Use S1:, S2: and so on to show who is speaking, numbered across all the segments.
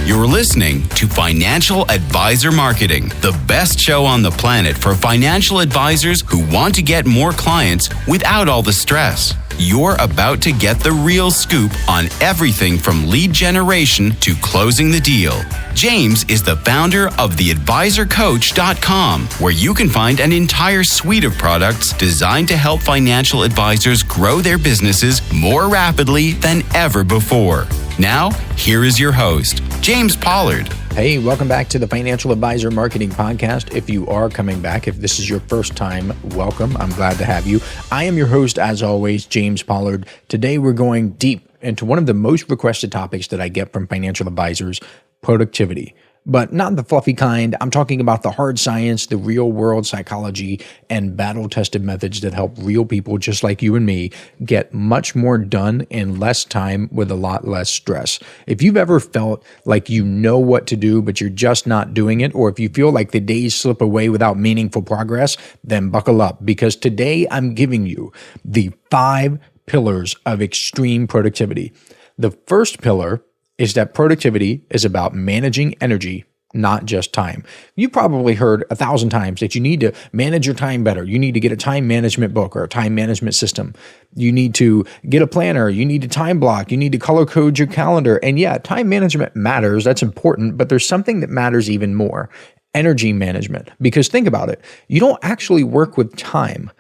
S1: You're listening to Financial Advisor Marketing, the best show on the planet for financial advisors who want to get more clients without all the stress. You're about to get the real scoop on everything from lead generation to closing the deal. James is the founder of theadvisorcoach.com, where you can find an entire suite of products designed to help financial advisors grow their businesses more rapidly than ever before. Now, here is your host, James Pollard.
S2: Hey, welcome back to the Financial Advisor Marketing Podcast. If you are coming back, if this is your first time, welcome. I'm glad to have you. I am your host, as always, James Pollard. Today, we're going deep into one of the most requested topics that I get from financial advisors, productivity. But not the fluffy kind. I'm talking about the hard science, the real world psychology, and battle-tested methods that help real people just like you and me get much more done in less time with a lot less stress. If you've ever felt like you know what to do, but you're just not doing it, or if you feel like the days slip away without meaningful progress, then buckle up, because today I'm giving you the 5 pillars of extreme productivity. The first pillar is that productivity is about managing energy, not just time. You've probably heard 1,000 times that you need to manage your time better. You need to get a time management book or a time management system. You need to get a planner. You need to time block. You need to color code your calendar. And yeah, time management matters. That's important. But there's something that matters even more: energy management. Because think about it. You don't actually work with time.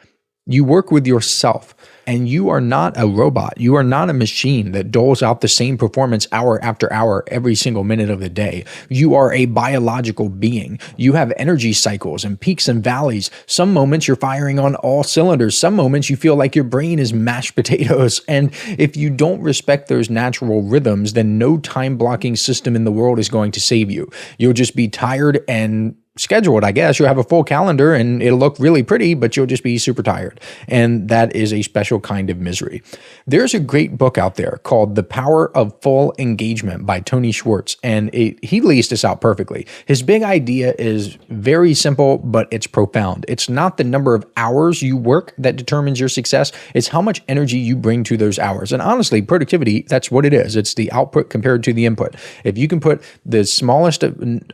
S2: You work with yourself. And you are not a robot. You are not a machine that doles out the same performance hour after hour every single minute of the day. You are a biological being. You have energy cycles and peaks and valleys. Some moments you're firing on all cylinders. Some moments you feel like your brain is mashed potatoes. And if you don't respect those natural rhythms, then no time blocking system in the world is going to save you. You'll just be tired and scheduled, I guess. You'll have a full calendar and it'll look really pretty, but you'll just be super tired. And that is a special kind of misery. There's a great book out there called The Power of Full Engagement by Tony Schwartz, and he lays this out perfectly. His big idea is very simple, but it's profound. It's not the number of hours you work that determines your success. It's how much energy you bring to those hours. And honestly, productivity, that's what it is. It's the output compared to the input. If you can put the smallest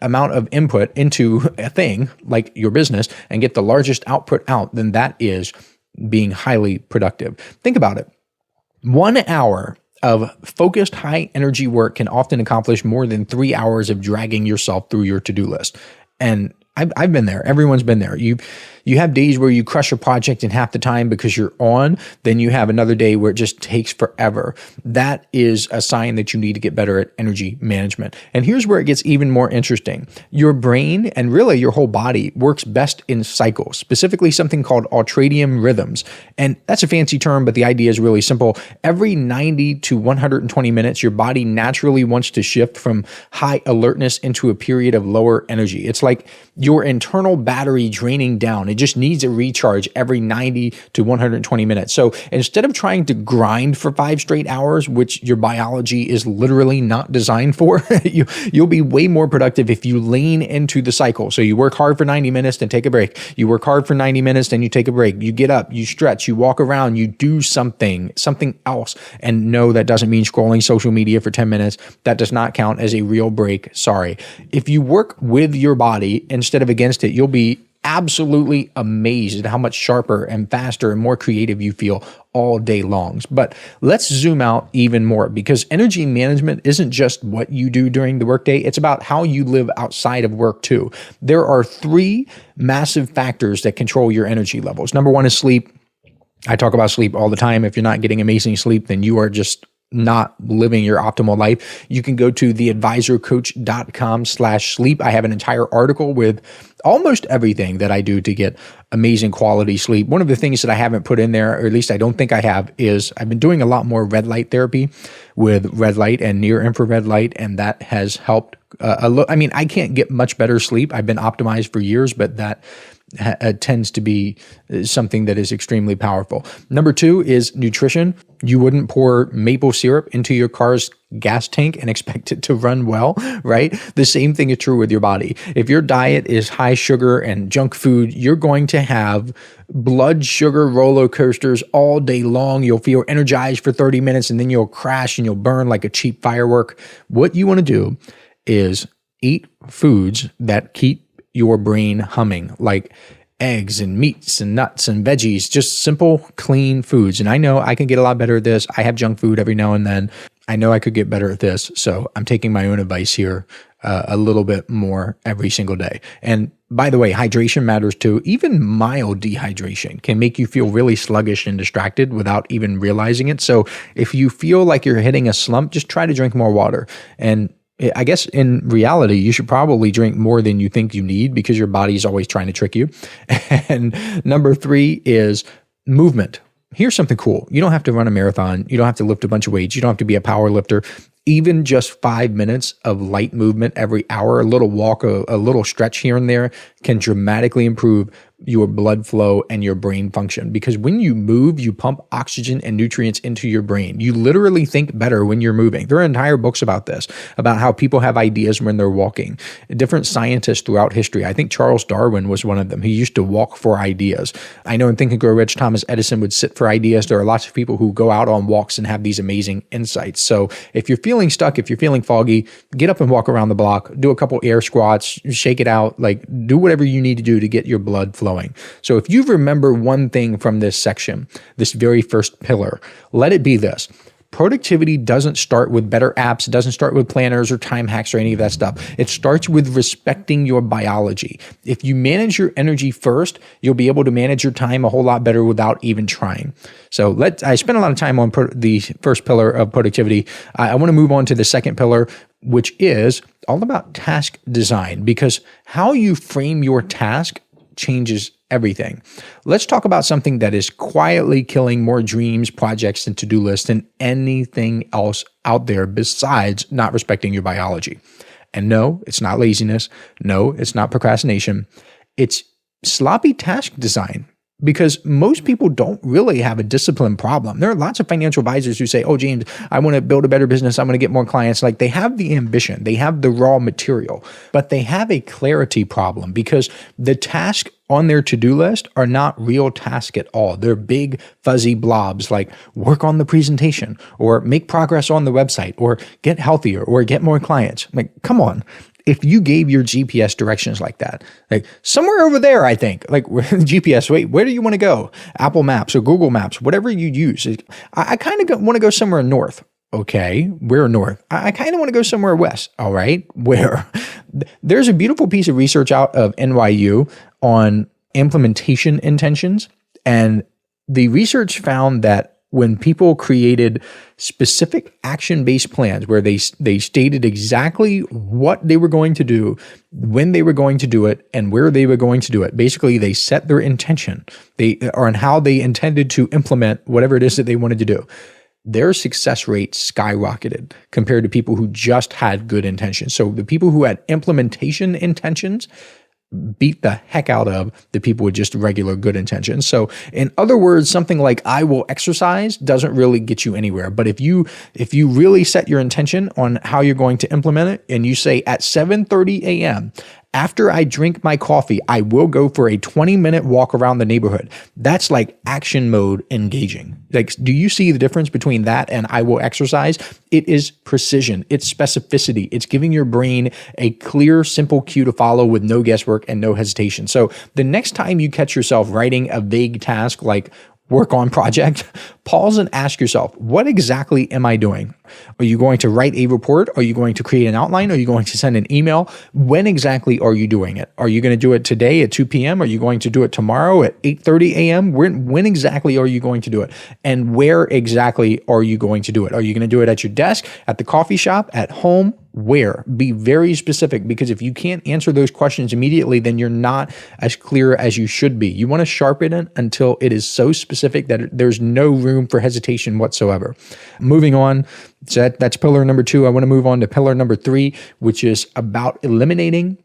S2: amount of input into a thing like your business and get the largest output out, then that is being highly productive. Think about it. 1 hour of focused high energy work can often accomplish more than 3 hours of dragging yourself through your to-do list. And I've been there. Everyone's been there. You have days where you crush a project in half the time because you're on. Then you have another day where it just takes forever. That is a sign that you need to get better at energy management. And here's where it gets even more interesting. Your brain, and really your whole body, works best in cycles, specifically something called ultradian rhythms. And that's a fancy term, but the idea is really simple. Every 90 to 120 minutes, your body naturally wants to shift from high alertness into a period of lower energy. It's like your internal battery draining down. It just needs a recharge every 90 to 120 minutes. So instead of trying to grind for 5 straight hours, which your biology is literally not designed for, you'll be way more productive if you lean into the cycle. So you work hard for 90 minutes, then take a break. You work hard for 90 minutes, then you take a break. You get up, you stretch, you walk around, you do something else. And no, that doesn't mean scrolling social media for 10 minutes. That does not count as a real break. Sorry. If you work with your body instead of against it, you'll be absolutely amazed at how much sharper and faster and more creative you feel all day long. But let's zoom out even more, because energy management isn't just what you do during the workday. It's about how you live outside of work too. There are 3 massive factors that control your energy levels. Number 1 is sleep. I talk about sleep all the time. If you're not getting amazing sleep, then you are just not living your optimal life. You can go to theadvisorcoach.com/sleep. I have an entire article with almost everything that I do to get amazing quality sleep. One of the things that I haven't put in there, or at least I don't think I have, is I've been doing a lot more red light therapy with red light and near infrared light, and that has helped. I can't get much better sleep. I've been optimized for years, but that tends to be something that is extremely powerful. Number 2 is nutrition. You wouldn't pour maple syrup into your car's gas tank and expect it to run well, right? The same thing is true with your body. If your diet is high sugar and junk food, you're going to have blood sugar roller coasters all day long. You'll feel energized for 30 minutes and then you'll crash and you'll burn like a cheap firework. What you want to do is eat foods that keep your brain humming, like eggs and meats and nuts and veggies, just simple, clean foods. And I know I can get a lot better at this. I have junk food every now and then. I know I could get better at this. So I'm taking my own advice here a little bit more every single day. And by the way, hydration matters too. Even mild dehydration can make you feel really sluggish and distracted without even realizing it. So if you feel like you're hitting a slump, just try to drink more water. And I guess in reality, you should probably drink more than you think you need because your body is always trying to trick you. And number 3 is movement. Here's something cool. You don't have to run a marathon. You don't have to lift a bunch of weights. You don't have to be a power lifter. Even just 5 minutes of light movement every hour, a little walk, a little stretch here and there can dramatically improve your blood flow and your brain function. Because when you move, you pump oxygen and nutrients into your brain. You literally think better when you're moving. There are entire books about this, about how people have ideas when they're walking. Different scientists throughout history. I think Charles Darwin was one of them. He used to walk for ideas. I know in Think and Grow Rich, Thomas Edison would sit for ideas. There are lots of people who go out on walks and have these amazing insights. So if you're feeling stuck, if you're feeling foggy, get up and walk around the block, do a couple air squats, shake it out, like do whatever you need to do to get your blood flowing. So if you remember one thing from this section, this very first pillar, let it be this. Productivity doesn't start with better apps. It doesn't start with planners or time hacks or any of that stuff. It starts with respecting your biology. If you manage your energy first, you'll be able to manage your time a whole lot better without even trying. So I spent a lot of time on the first pillar of productivity. I want to move on to the second pillar, which is all about task design, because how you frame your task changes everything. Let's talk about something that is quietly killing more dreams, projects, and to-do lists than anything else out there besides not respecting your biology. And no, it's not laziness. No, it's not procrastination. It's sloppy task design. Because most people don't really have a discipline problem. There are lots of financial advisors who say, oh, James, I want to build a better business. I'm going to get more clients. Like they have the ambition, they have the raw material, but they have a clarity problem because the tasks on their to-do list are not real tasks at all. They're big fuzzy blobs like work on the presentation or make progress on the website or get healthier or get more clients. Like, come on. If you gave your GPS directions like that, like somewhere over there, I think, like GPS, wait, where do you want to go? Apple Maps or Google Maps, whatever you use. I kind of want to go somewhere north. Okay, where north? I kind of want to go somewhere west. All right, where? There's a beautiful piece of research out of NYU on implementation intentions. And the research found that when people created specific action-based plans where they stated exactly what they were going to do, when they were going to do it, and where they were going to do it. Basically, they set their intention on how they intended to implement whatever it is that they wanted to do. Their success rate skyrocketed compared to people who just had good intentions. So the people who had implementation intentions beat the heck out of the people with just regular good intentions. So in other words, something like I will exercise doesn't really get you anywhere. But if you really set your intention on how you're going to implement it and you say at 7:30 a.m., after I drink my coffee, I will go for a 20-minute walk around the neighborhood. That's like action mode engaging. Like, do you see the difference between that and I will exercise? It is precision. It's specificity. It's giving your brain a clear, simple cue to follow with no guesswork and no hesitation. So the next time you catch yourself writing a vague task like work on project, pause and ask yourself, what exactly am I doing? Are you going to write a report? Are you going to create an outline? Are you going to send an email? When exactly are you doing it? Are you going to do it today at 2 p.m.? Are you going to do it tomorrow at 8:30 a.m.? When exactly are you going to do it? And where exactly are you going to do it? Are you going to do it at your desk, at the coffee shop, at home? Where? Be very specific, because if you can't answer those questions immediately, then you're not as clear as you should be. You want to sharpen it until it is so specific that there's no room for hesitation whatsoever. Moving on, so that's pillar number 2. I want to move on to pillar number 3, which is about eliminating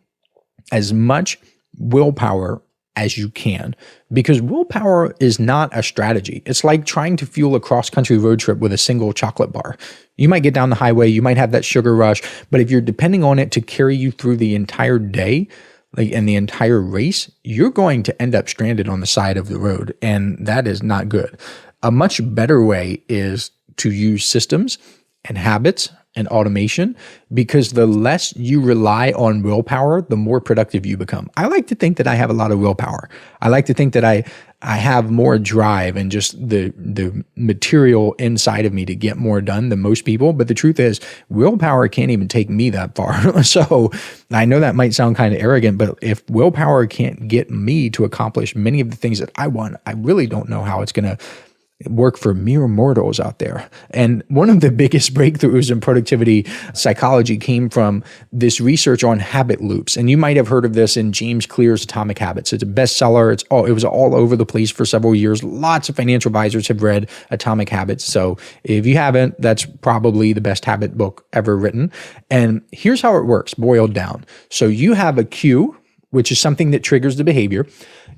S2: as much willpower as you can, because willpower is not a strategy. It's like trying to fuel a cross-country road trip with a single chocolate bar. You might get down the highway, you might have that sugar rush, but if you're depending on it to carry you through the entire day, like in the entire race, you're going to end up stranded on the side of the road, and that is not good. A much better way is to use systems and habits and automation, because the less you rely on willpower, the more productive you become. I like to think that I have a lot of willpower. I like to think that I have more drive and just the material inside of me to get more done than most people. But the truth is, willpower can't even take me that far. So I know that might sound kind of arrogant, but if willpower can't get me to accomplish many of the things that I want, I really don't know how it's going to work for mere mortals out there. And one of the biggest breakthroughs in productivity psychology came from this research on habit loops. And you might have heard of this in James Clear's Atomic Habits. It's a bestseller. It was all over the place for several years. Lots of financial advisors have read Atomic Habits. So if you haven't, that's probably the best habit book ever written. And here's how it works, boiled down. So you have a cue, which is something that triggers the behavior.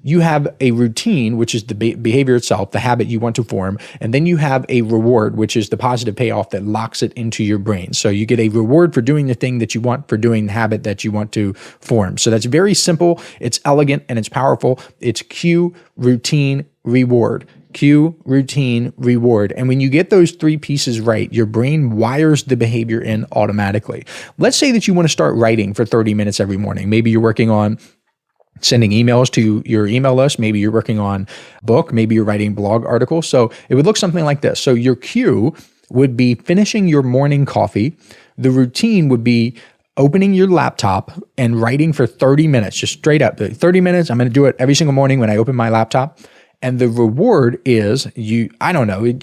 S2: You have a routine, which is the behavior itself, the habit you want to form. And then you have a reward, which is the positive payoff that locks it into your brain. So you get a reward for doing the thing that you want, for doing the habit that you want to form. So that's very simple. It's elegant and it's powerful. It's cue, routine, reward. Cue, routine, reward. And when you get those three pieces right, your brain wires the behavior in automatically. Let's say that you want to start writing for 30 minutes every morning. Maybe you're working on sending emails to your email list. Maybe you're working on a book. Maybe you're writing blog articles. So it would look something like this. So your cue would be finishing your morning coffee. The routine would be opening your laptop and writing for 30 minutes, just straight up. 30 minutes, I'm going to do it every single morning when I open my laptop. And the reward is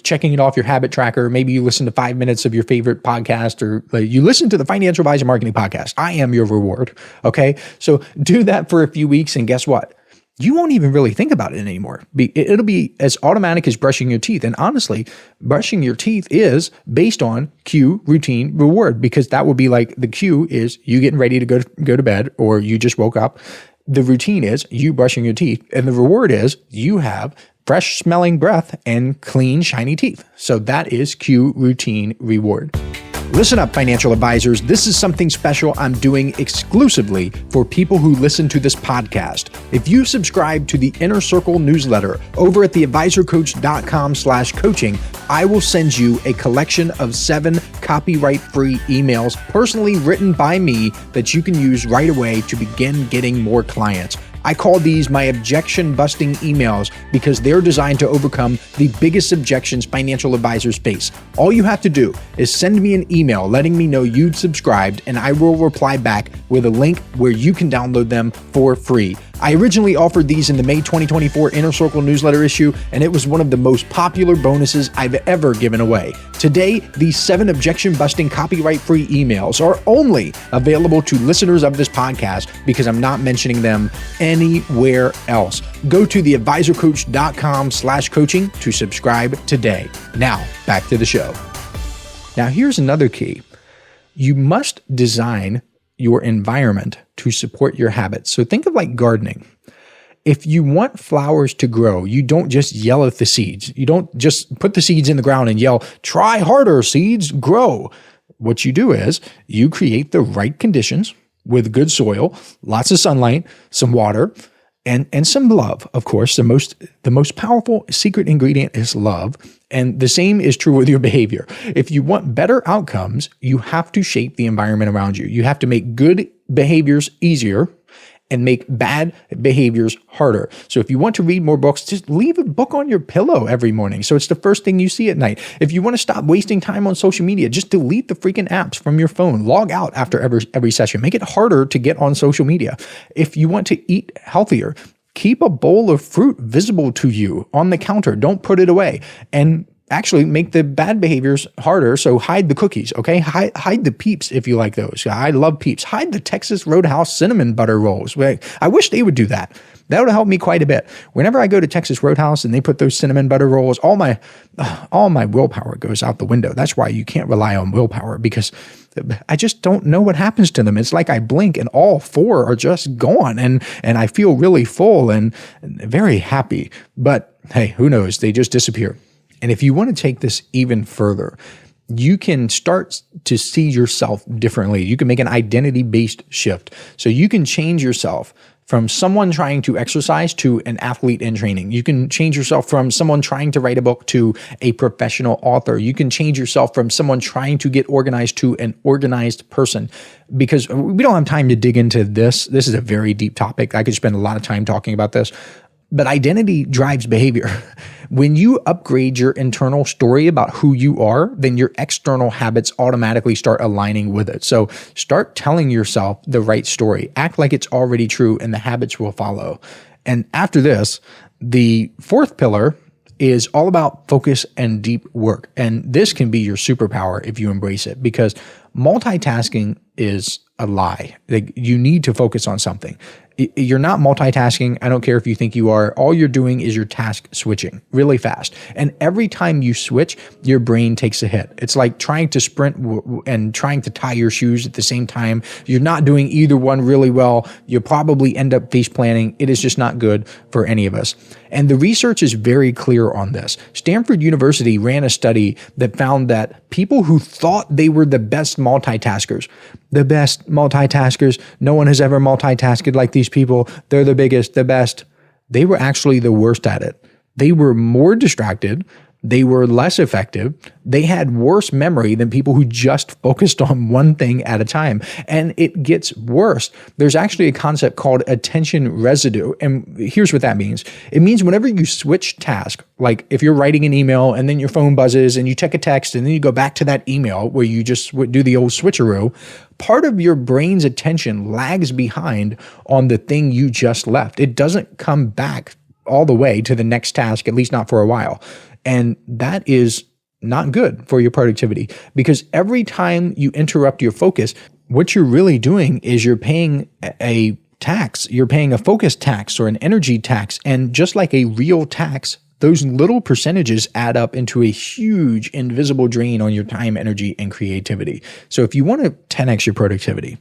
S2: checking it off your habit tracker. Maybe you listen to 5 minutes of your favorite podcast, or you listen to the Financial Advisor Marketing Podcast. I am your reward. Okay. So do that for a few weeks. And guess what? You won't even really think about it anymore. It'll be as automatic as brushing your teeth. And honestly, brushing your teeth is based on cue, routine, reward, because that will be like the cue is you getting ready to go to bed, or you just woke up. The routine is you brushing your teeth, and the reward is you have fresh smelling breath and clean, shiny teeth. So that is cue, routine, reward. Listen up, financial advisors. This is something special I'm doing exclusively for people who listen to this podcast. If you subscribe to the Inner Circle newsletter over at theadvisorcoach.com/coaching, I will send you a collection of 7 copyright-free emails personally written by me that you can use right away to begin getting more clients. I call these my objection-busting emails because they're designed to overcome the biggest objections financial advisors face. All you have to do is send me an email letting me know you've subscribed, and I will reply back with a link where you can download them for free. I originally offered these in the May 2024 Inner Circle newsletter issue, and it was one of the most popular bonuses I've ever given away. Today, these 7 objection-busting copyright-free emails are only available to listeners of this podcast because I'm not mentioning them anywhere else. Go to theadvisorcoach.com/coaching to subscribe today. Now, back to the show. Now, here's another key. You must design your environment to support your habits. So think of like gardening. If you want flowers to grow, you don't just yell at the seeds. You don't just put the seeds in the ground and yell, "Try harder, seeds, grow." What you do is you create the right conditions with good soil, lots of sunlight, some water, and some love. Of course, the most powerful secret ingredient is love. And the same is true with your behavior. If you want better outcomes, you have to shape the environment around you. You have to make good behaviors easier and make bad behaviors harder. So if you want to read more books, just leave a book on your pillow every morning, so it's the first thing you see at night. If you want to stop wasting time on social media, just delete the freaking apps from your phone. Log out after every session. Make it harder to get on social media. If you want to eat healthier, keep a bowl of fruit visible to you on the counter. Don't put it away. And actually make the bad behaviors harder. So hide the cookies, okay? Hide the Peeps if you like those. I love Peeps. Hide the Texas Roadhouse cinnamon butter rolls. I wish they would do that. That would help me quite a bit. Whenever I go to Texas Roadhouse and they put those cinnamon butter rolls, all my willpower goes out the window. That's why you can't rely on willpower, because I just don't know what happens to them. It's like I blink and all 4 are just gone, and I feel really full and very happy. But hey, who knows? They just disappear. And if you want to take this even further, you can start to see yourself differently. You can make an identity-based shift. So you can change yourself from someone trying to exercise to an athlete in training. You can change yourself from someone trying to write a book to a professional author. You can change yourself from someone trying to get organized to an organized person. Because we don't have time to dig into this. This is a very deep topic. I could spend a lot of time talking about this. But identity drives behavior. When you upgrade your internal story about who you are, then your external habits automatically start aligning with it. So start telling yourself the right story. Act like it's already true, and the habits will follow. And after this, the fourth pillar is all about focus and deep work. And this can be your superpower if you embrace it, because multitasking is a lie. Like, you need to focus on something. You're not multitasking. I don't care if you think you are. All you're doing is you're task switching really fast. And every time you switch, your brain takes a hit. It's like trying to sprint and trying to tie your shoes at the same time. You're not doing either one really well. You'll probably end up face planting. It is just not good for any of us. And the research is very clear on this. Stanford University ran a study that found that people who thought they were the best multitaskers, no one has ever multitasked like these people. They're the biggest, the best. They were actually the worst at it. They were more distracted. They were less effective. They had worse memory than people who just focused on one thing at a time. And it gets worse. There's actually a concept called attention residue. And here's what that means. It means whenever you switch task, like if you're writing an email and then your phone buzzes and you check a text and then you go back to that email where you just do the old switcheroo, part of your brain's attention lags behind on the thing you just left. It doesn't come back all the way to the next task, at least not for a while. And that is not good for your productivity, because every time you interrupt your focus, what you're really doing is you're paying a tax. You're paying a focus tax or an energy tax. And just like a real tax, those little percentages add up into a huge invisible drain on your time, energy, and creativity. So if you want to 10x your productivity,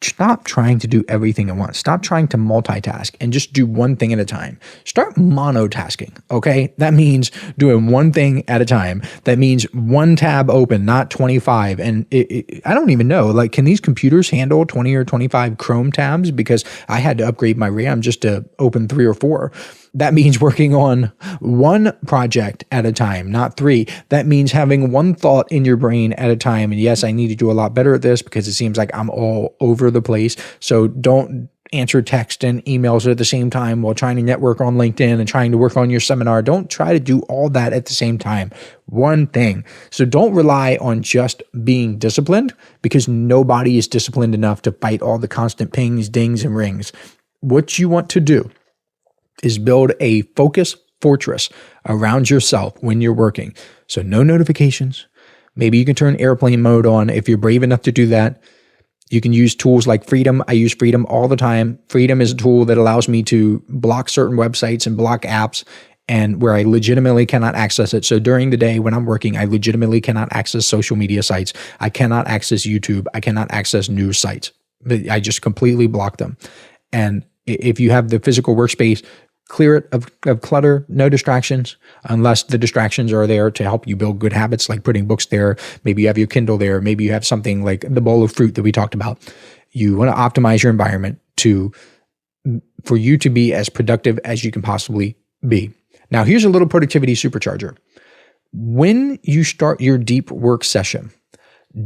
S2: stop trying to do everything at once. Stop trying to multitask and just do one thing at a time. Start monotasking, okay? That means doing one thing at a time. That means one tab open, not 25. And I don't even know, like, can these computers handle 20 or 25 Chrome tabs? Because I had to upgrade my RAM just to open 3 or 4. That means working on one project at a time, not 3. That means having one thought in your brain at a time. And yes, I need to do a lot better at this because it seems like I'm all over the place. So don't answer text and emails at the same time while trying to network on LinkedIn and trying to work on your seminar. Don't try to do all that at the same time. One thing. So don't rely on just being disciplined, because nobody is disciplined enough to fight all the constant pings, dings, and rings. What you want to do is build a focus fortress around yourself when you're working. So no notifications. Maybe you can turn airplane mode on if you're brave enough to do that. You can use tools like Freedom. I use Freedom all the time. Freedom is a tool that allows me to block certain websites and block apps and where I legitimately cannot access it. So during the day when I'm working, I legitimately cannot access social media sites. I cannot access YouTube. I cannot access news sites. I just completely block them. And if you have the physical workspace, clear it of clutter, no distractions, unless the distractions are there to help you build good habits, like putting books there. Maybe you have your Kindle there. Maybe you have something like the bowl of fruit that we talked about. You want to optimize your environment for you to be as productive as you can possibly be. Now, here's a little productivity supercharger. When you start your deep work session,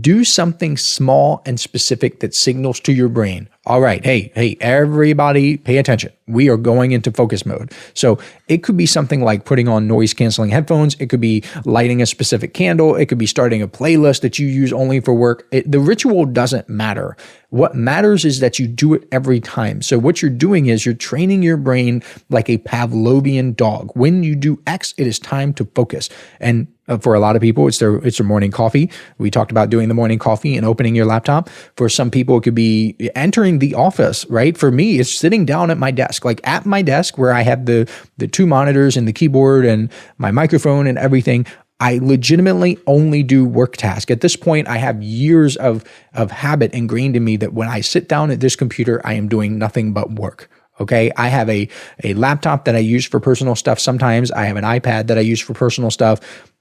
S2: do something small and specific that signals to your brain, all right, hey, everybody pay attention. We are going into focus mode. So it could be something like putting on noise canceling headphones. It could be lighting a specific candle. It could be starting a playlist that you use only for work. The ritual doesn't matter. What matters is that you do it every time. So what you're doing is you're training your brain like a Pavlovian dog. When you do X, it is time to focus. And for a lot of people, it's their morning coffee. We talked about doing the morning coffee and opening your laptop. For some people, it could be entering the office, right? For me, it's sitting down at my desk, like at my desk where I have the 2 monitors and the keyboard and my microphone and everything. I legitimately only do work tasks. At this point, I have years of habit ingrained in me that when I sit down at this computer, I am doing nothing but work. Okay. I have a laptop that I use for personal stuff. Sometimes I have an iPad that I use for personal stuff.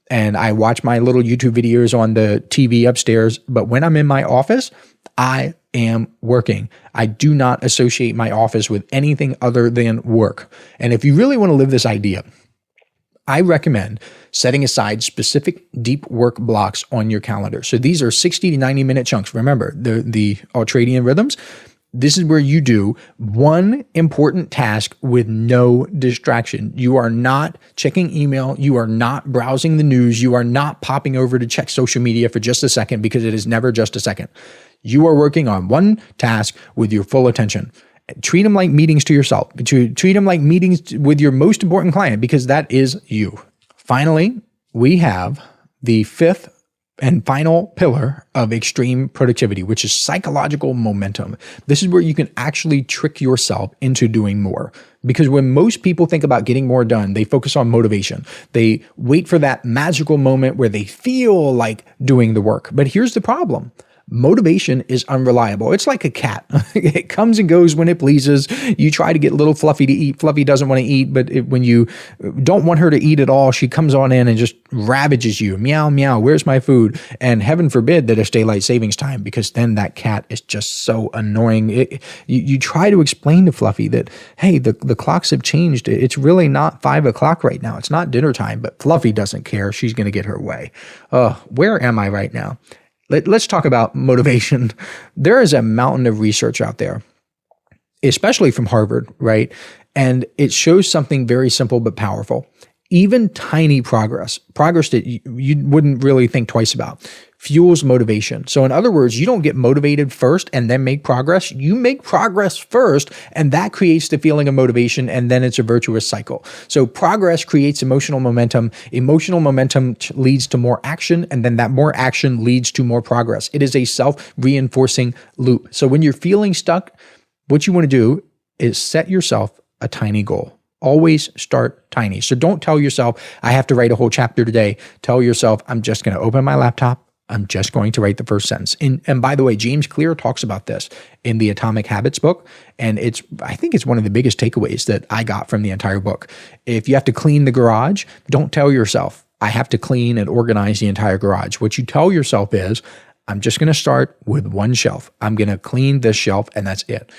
S2: and I watch my little YouTube videos on the TV upstairs. But when I'm in my office, I am working. I do not associate my office with anything other than work. And if you really want to live this idea, I recommend setting aside specific deep work blocks on your calendar. So these are 60 to 90 minute chunks. Remember, the ultradian rhythms. This is where you do one important task with no distraction. You are not checking email. You are not browsing the news. You are not popping over to check social media for just a second, because it is never just a second. You are working on one task with your full attention. Treat them like meetings to yourself. Treat them like meetings with your most important client, because that is you. Finally, we have the fifth and final pillar of extreme productivity, which is psychological momentum. This is where you can actually trick yourself into doing more. Because when most people think about getting more done, they focus on motivation. They wait for that magical moment where they feel like doing the work. But here's the problem. Motivation is unreliable. It's like a cat. It comes and goes when it pleases. You try to get little Fluffy to eat. Fluffy doesn't want to eat, but when you don't want her to eat at all, she comes on in and just ravages you. Meow, meow, where's my food? And heaven forbid that it's daylight savings time, because then that cat is just so annoying. You try to explain to Fluffy that, hey, the clocks have changed. It's really not 5 o'clock right now. It's not dinner time, but Fluffy doesn't care. She's going to get her way. Where am I right now? Let's talk about motivation. There is a mountain of research out there, especially from Harvard, right? And it shows something very simple but powerful. Even tiny progress that you wouldn't really think twice about, fuels motivation. So in other words, you don't get motivated first and then make progress. You make progress first, and that creates the feeling of motivation, and then it's a virtuous cycle. So progress creates emotional momentum. Emotional momentum leads to more action, and then that more action leads to more progress. It is a self-reinforcing loop. So when you're feeling stuck, what you want to do is set yourself a tiny goal. Always start tiny. So don't tell yourself, I have to write a whole chapter today. Tell yourself, I'm just going to open my laptop. I'm just going to write the first sentence. And by the way, James Clear talks about this in the Atomic Habits book. And I think it's one of the biggest takeaways that I got from the entire book. If you have to clean the garage, don't tell yourself, I have to clean and organize the entire garage. What you tell yourself is, I'm just going to start with one shelf. I'm going to clean this shelf, and that's it.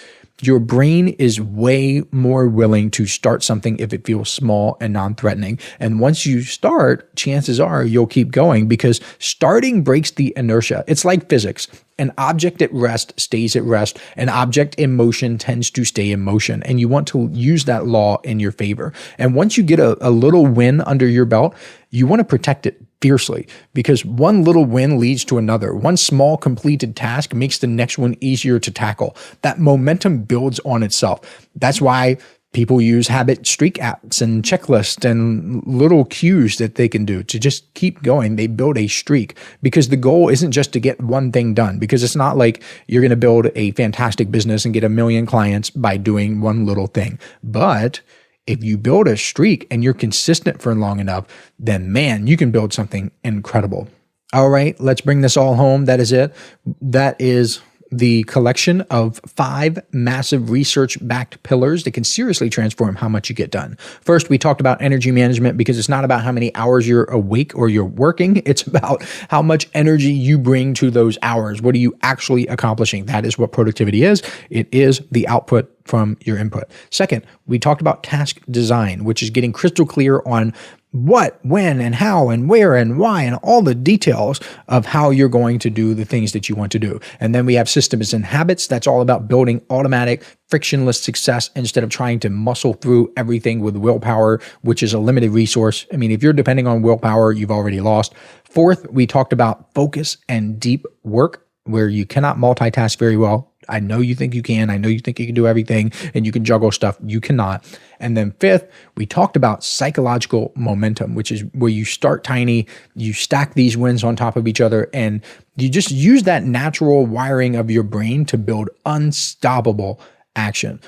S2: Your brain is way more willing to start something if it feels small and non-threatening. And once you start, chances are you'll keep going, because starting breaks the inertia. It's like physics. An object at rest stays at rest. An object in motion tends to stay in motion. And you want to use that law in your favor. And once you get a little win under your belt, you want to protect it fiercely, because one little win leads to another. One small completed task makes the next one easier to tackle. That momentum builds on itself. That's why people use habit streak apps and checklists and little cues that they can do to just keep going. They build a streak, because the goal isn't just to get one thing done, because it's not like you're going to build a fantastic business and get 1 million clients by doing one little thing. But if you build a streak and you're consistent for long enough, then man, you can build something incredible. All right, let's bring this all home. That is it. That is the collection of 5 massive research-backed pillars that can seriously transform how much you get done. First, we talked about energy management, because it's not about how many hours you're awake or you're working. It's about how much energy you bring to those hours. What are you actually accomplishing? That is what productivity is. It is the output from your input. Second, we talked about task design, which is getting crystal clear on what, when, and how, and where, and why, and all the details of how you're going to do the things that you want to do. And then we have systems and habits. That's all about building automatic, frictionless success instead of trying to muscle through everything with willpower, which is a limited resource. I mean, if you're depending on willpower, you've already lost. Fourth, we talked about focus and deep work, where you cannot multitask very well. I know you think you can. I know you think you can do everything and you can juggle stuff. You cannot. And then fifth, we talked about psychological momentum, which is where you start tiny, you stack these wins on top of each other, and you just use that natural wiring of your brain to build unstoppable action.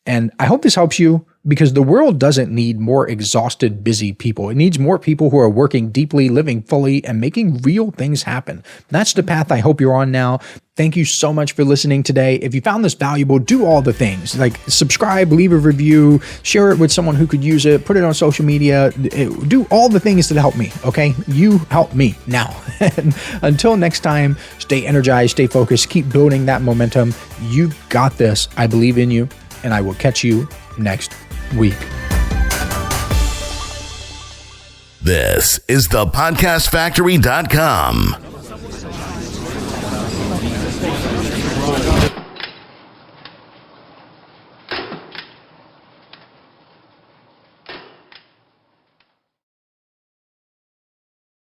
S2: And I hope this helps you because the world doesn't need more exhausted, busy people. It needs more people who are working deeply, living fully, and making real things happen. That's the path I hope you're on now. Thank you so much for listening today. If you found this valuable, do all the things like subscribe, leave a review, share it with someone who could use it, put it on social media, do all the things that help me. Okay. You help me now. And until next time, stay energized, stay focused, keep building that momentum. You got this. I believe in you, and I will catch you next week.
S3: This is thepodcastfactory.com.